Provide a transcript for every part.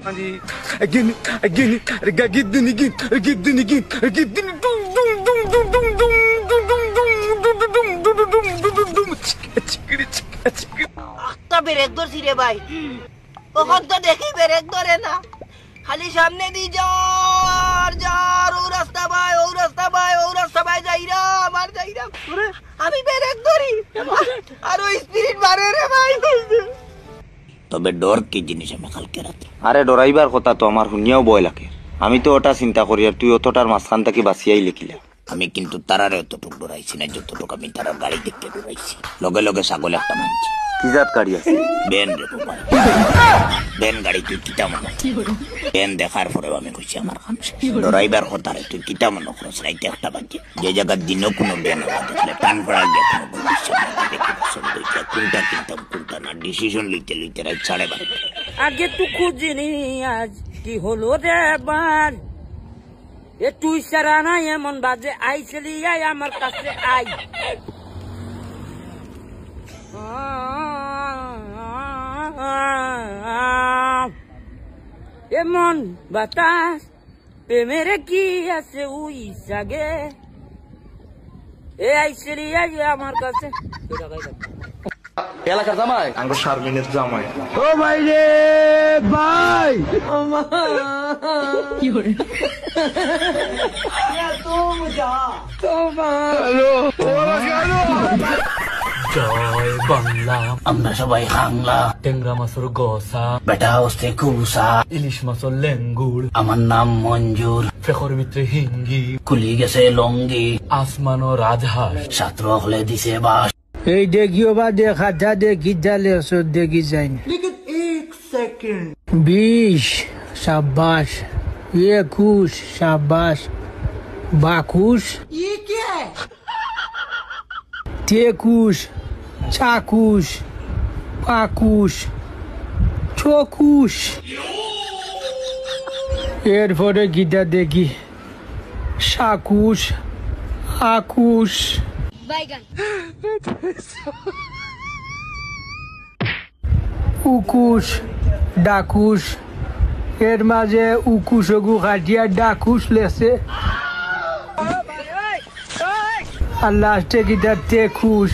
Again, again, break ধরছি রে ভাই, তখন তো দেখি ব্রেক ধরে না, খালি সামনে দিয়ে যার ও রাস্তা ভাই, ও রাস্তা ভাই, ও রাস্তা ভাই যাইরা আমার যাইরা, আমি ব্রেক ধরি আর ওই স্পিরিট মারে রে ভাই। তবে ডর কি জিনিস আমি কালকে রাতে, আরে ডরাইবার কথা তো আমার শুনিয়াও ভয় লাগে। আমি তো ওটা চিন্তা করি আর তুই অতটার মাঝখান থেকে বাঁচিয়াই লিখিলা। আমি কিন্তু তারারে অতটুকু ডরাইছি না যতটুকু আমি তারার গাড়ি দেখতে ডরাইছি। লগে লগে ছাগল একটা মানছি। কি জাত গাড়ি আছে? বেন রে বাবা, বেন গাড়ি। তুই কিটা মনে বেন দেখার পরে আমি কইছি আমার কাম শেষ। ডরাইবার কথা রে তুই কিটা মনে করছ? রাইতে একটা বাজে যে জায়গার দিনও কোনো বেন না দেখলে টান পড়া গিয়ে কোনো কোনটা কিনতাম কোনটা না ডিসিশন লইতে লইতে রাত 12:30। আগে তুই খুঁজিনি আজ কি হলো রে বার, এ তুই সারা না এমন বাজে আইছিলি আই আমার কাছে আই। এমন বাতাস প্রেমের কি আছে উই সাগে, এ আইছিলি আই আমার কাছে। এলাকার জামাই আঙ্গুর শারমিনের জামাই। ও ভাই রে ভাই, কি হরে জয় বাংলা, আমরা সবাই খাংলা। টেংরা মাছের গোসা, বেটা হচ্ছে কুসা, ইলিশ মাছের লেঙ্গুড়, আমার নাম মঞ্জুর, ফেকর ভিতরে হিঙ্গি, খুলি গেছে লঙ্গি, আসমান ও রাজহাঁস, ছাত্র হলে দিছে বাস। এই দেখিও বা দেখা যা দেখি জালে দেখি যাই 20 शाबाश, 21 शाबाश, 22 23 24 25 24। এরপরে গীতা দেখি 27 28 21 ডাকুশ, এর মাঝে উকুশ ওগু কাটিয়া ডাকুশ লেছে আর লাস্টে গিটা তেকুশ।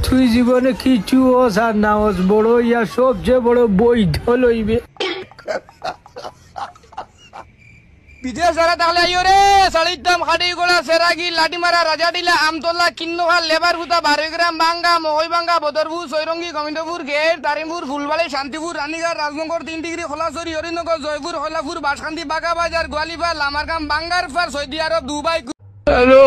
তুই জীবনে কিছু ওস আর না ওস, বড় ইয়া সবচেয়ে বড় বৈধ লইবে। বিদেশ যারা তাহলে আইও রে, শাড়ির দাম খাটি গোলা সেরাগি লাটিমারা রাজাডিলা আমতলা কিন্নখাল লেবার ভুতা 12 গ্রাম বাঙ্গা মহইবাঙ্গা বদরপুর সৈরঙ্গি গোবিন্দপুর গেট তারিমপুর ফুলবাড়ি শান্তিপুর রানীঘাট রাজনগর 3 ডিগ্রি খোলাসরি হরিনগর জয়পুর হলাপুর বাসকান্দি বাগা বাজার গোয়ালিপার লামারকাম বাঙ্গার ফার সৌদি আরব দুবাই। হ্যালো